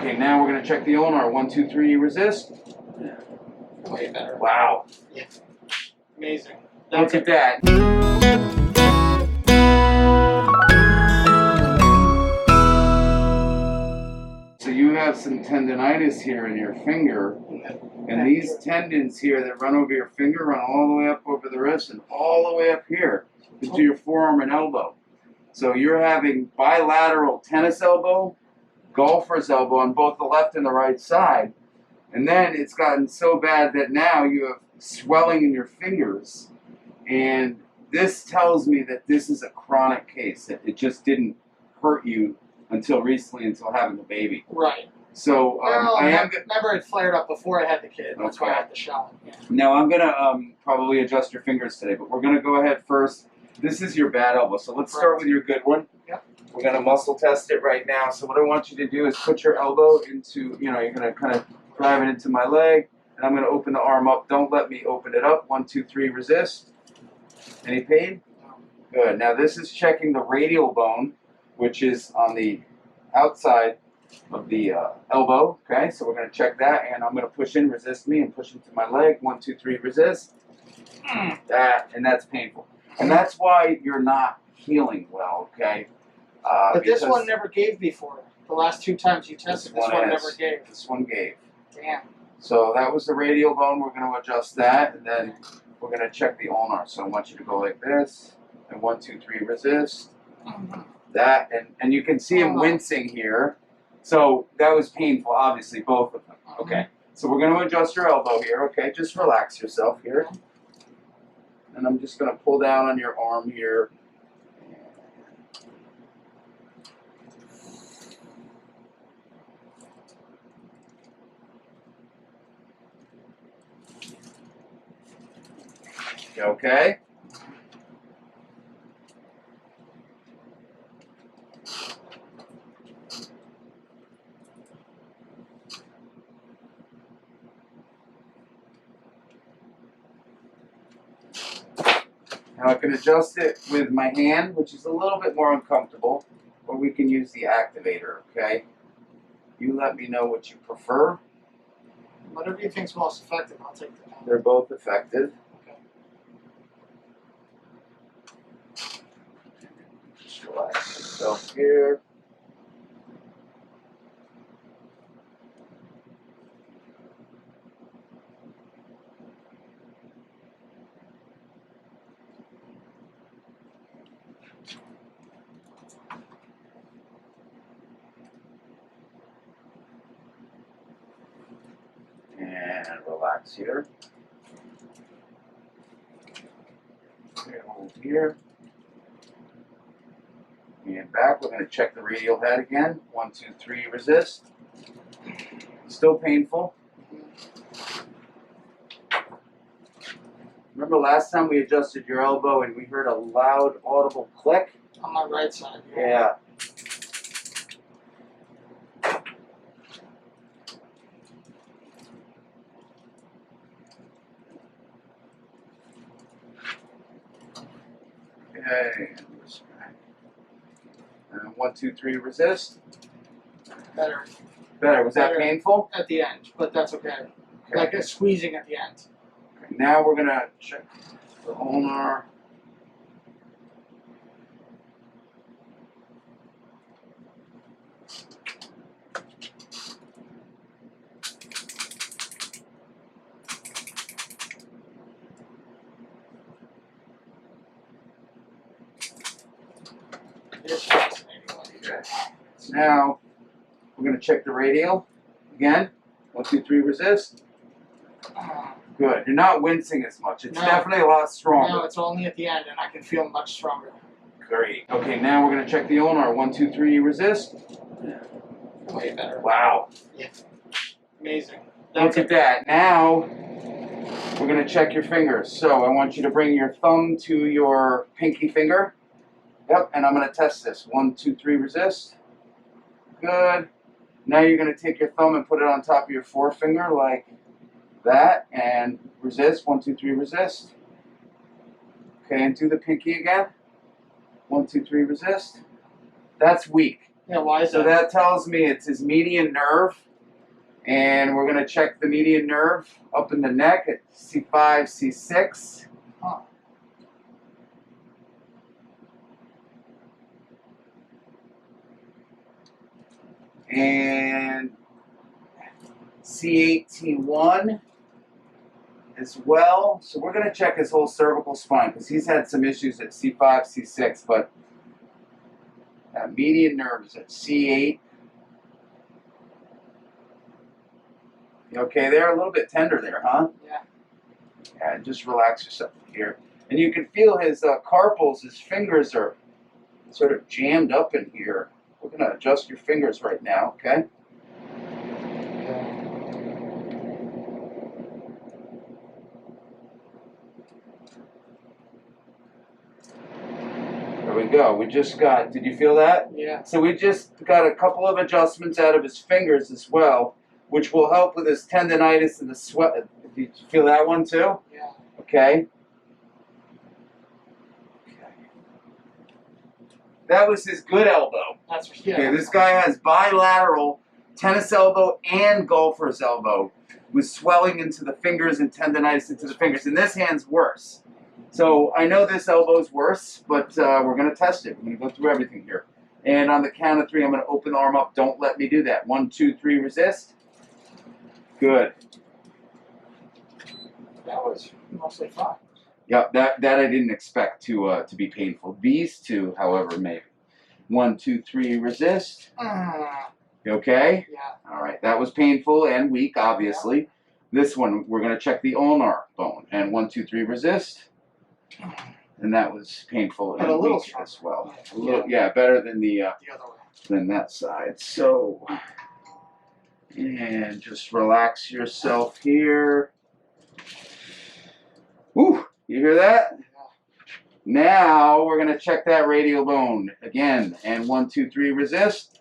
Okay, now we're going to check the ulnar. 1, 2, 3, resist. Way better. Wow. Yeah. Amazing. Look at that. So you have some tendonitis here in your finger, and these tendons here that run over your finger run all the way up over the wrist and all the way up here into your forearm and elbow. So you're having bilateral tennis elbow, golfer's elbow on both the left and the right side. And then it's gotten so bad that now you have swelling in your fingers. And this tells me that this is a chronic case, that it just didn't hurt you until recently, until having the baby. Right. So remember it flared up before I had the kid. That's why I had the shot. Yeah. Now I'm gonna probably adjust your fingers today, but we're gonna go ahead first. This is your bad elbow, so let's start with your good one. Yep. We're gonna muscle test it right now. So what I want you to do is put your elbow into, you're gonna kind of drive it into my leg, and I'm gonna open the arm up. Don't let me open it up. 1, 2, 3, resist. Any pain? Good. Now this is checking the radial bone, which is on the outside of the elbow. Okay, so we're going to check that, and I'm going to push in, resist me, and push into my leg. 1, 2, 3, resist. That, and that's painful. And that's why you're not healing well, okay? But this one never gave before. The last 2 times you tested, this one never gave. This one gave. Damn. So that was the radial bone. We're going to adjust that, and then we're going to check the ulnar. So I want you to go like this, and 1, 2, 3, resist. That, and you can see him wincing here. So that was painful, obviously, both of them. Okay, so we're going to adjust your elbow here, okay? Just relax yourself here. And I'm just going to pull down on your arm here. Okay? Now I can adjust it with my hand, which is a little bit more uncomfortable, or we can use the activator, okay? You let me know what you prefer. Whatever you think's most effective, I'll take the hand. They're both effective. Okay. Just relax yourself here. And relax here. Okay, hold here. And back. We're going to check the radial head again. 1, 2, 3, resist. Still painful. Remember last time we adjusted your elbow and we heard a loud audible click? On my right side. Yeah. Okay, and 1, 2, 3, resist. Better. Better. Was that painful? At the end, but that's okay. Like a squeezing at the end. Okay, now we're going to check the ulnar. It's fascinating. Okay. So now we're going to check the radial again. 1, 2, 3, resist. Good. You're not wincing as much. It's definitely a lot stronger. No, it's only at the end, and I can feel much stronger. Great. Okay, now we're going to check the ulnar. 1, 2, 3, resist. Way better. Wow. Yeah. Amazing. Look at that. Now we're going to check your fingers. So I want you to bring your thumb to your pinky finger. Yep, and I'm going to test this. 1, 2, 3, resist. Good. Now you're going to take your thumb and put it on top of your forefinger like that, and resist. 1, 2, 3, resist. Okay, and do the pinky again. 1, 2, 3, resist. That's weak. Yeah, why is So that? that tells me it's his median nerve. And we're going to check the median nerve up in the neck at C5, C6. Huh. And C8, T1 as well. So we're going to check his whole cervical spine because he's had some issues at C5, C6, but median nerves at C8. You okay there? A little bit tender there, huh? Yeah. Yeah, just relax yourself here. And you can feel his carpals, his fingers are sort of jammed up in here. We're going to adjust your fingers right now, okay? There we go. We just got, did you feel that? Yeah. So we just got a couple of adjustments out of his fingers as well, which will help with his tendonitis and the sweat. Did you feel that one too? Yeah. Okay. That was his good elbow. That's yeah. Okay, this guy has bilateral tennis elbow and golfer's elbow with swelling into the fingers and tendonitis into the fingers. And this hand's worse. So I know this elbow's worse, but we're going to test it. We're going to go through everything here. And on the count of 3, I'm going to open the arm up. Don't let me do that. 1, 2, 3, resist. Good. That was mostly fine. Yep, that I didn't expect to be painful. These two, however, maybe. 1, 2, 3, resist. You okay? Yeah. All right, that was painful and weak, obviously. Yeah. This one, we're going to check the ulnar bone. And 1, 2, 3, resist. And that was painful but and a little weak stronger. as well. Yeah. A little, yeah, better than the other way. than that side. So, and just relax yourself here. Whew, you hear that? Now we're going to check that radial bone again. And 1, 2, 3, resist.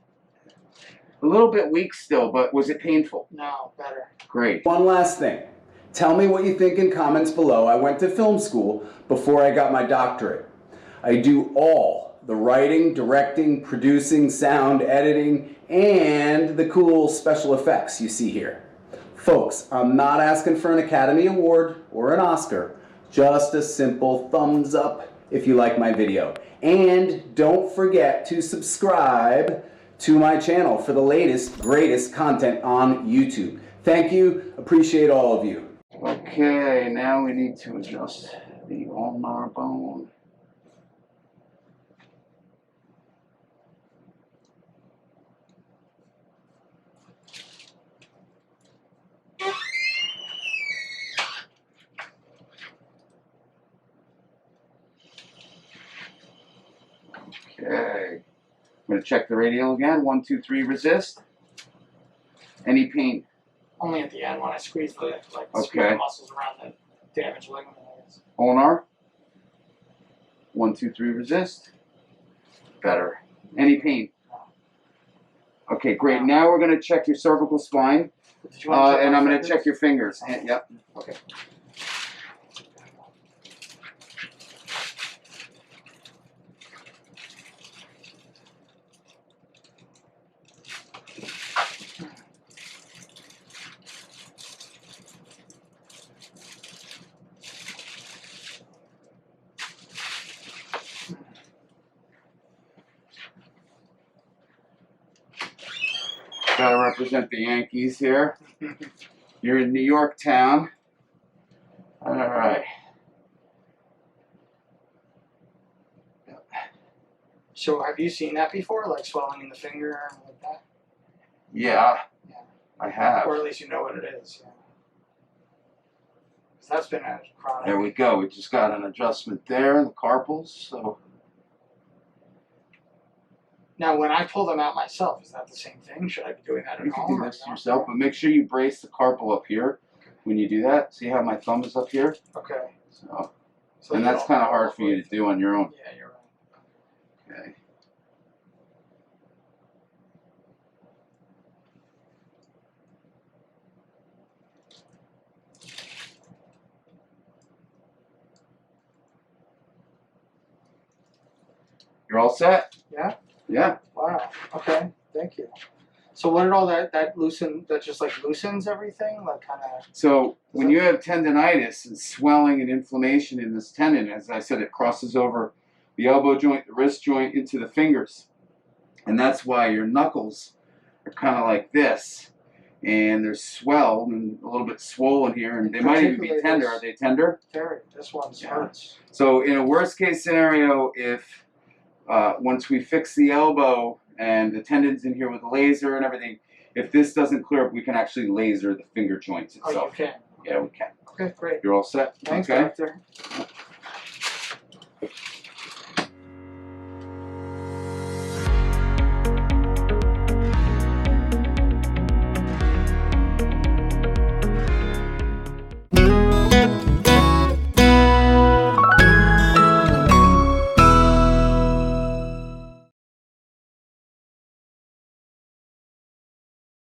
A little bit weak still, but was it painful? No, better. Great. One last thing. Tell me what you think in comments below. I went to film school before I got my doctorate. I do all the writing, directing, producing, sound, editing, and the cool special effects you see here. Folks, I'm not asking for an Academy Award or an Oscar. Just a simple thumbs up if you like my video. And don't forget to subscribe to my channel for the latest, greatest content on YouTube. Thank you. Appreciate all of you. Okay, now we need to adjust the ulnar bone. Okay. I'm going to check the radial again. 1, 2, 3, resist. Any pain? Only at the end when I squeeze the Okay. the muscles around the damaged ligament. Ulnar. 1, 2, 3, resist. Better. Any pain? Okay, great. Now we're going to check your cervical spine. Did you want to check and my I'm going to fingers? check your fingers. Yep. Okay. Gotta represent the Yankees here. You're in New York town. All right. So have you seen that before, like swelling in the finger and like that? Yeah, Yeah. I have. Or at least you know what it is. Yeah. 'Cause that's been a chronic. There we go. We just got an adjustment there in the carpals. So Now, when I pull them out myself, is that the same thing? Should I be doing that at you can home? do or this not? yourself, but make sure you brace the carpal up here when you do that. See how my thumb is up here? Okay. So, So and you that's don't kind of know hard for you to do on your own. Yeah, you're right. Okay. You're all set? Yeah? Yeah. Wow. Okay, thank you. So what did all that loosen? That just like loosens everything, like kind of. So when you have tendonitis and swelling and inflammation in this tendon, as I said, it crosses over the elbow joint, the wrist joint, into the fingers. And that's why your knuckles are kind of like this. And they're swelled and a little bit swollen here. And they might even be tender. Are they tender? Very. This one hurts. So in a worst case scenario, if once we fix the elbow and the tendons in here with the laser and everything, if this doesn't clear up, we can actually laser the finger joints itself. Oh, you can? Yeah, we can. Okay, great. You're all set? Thanks, okay. doctor.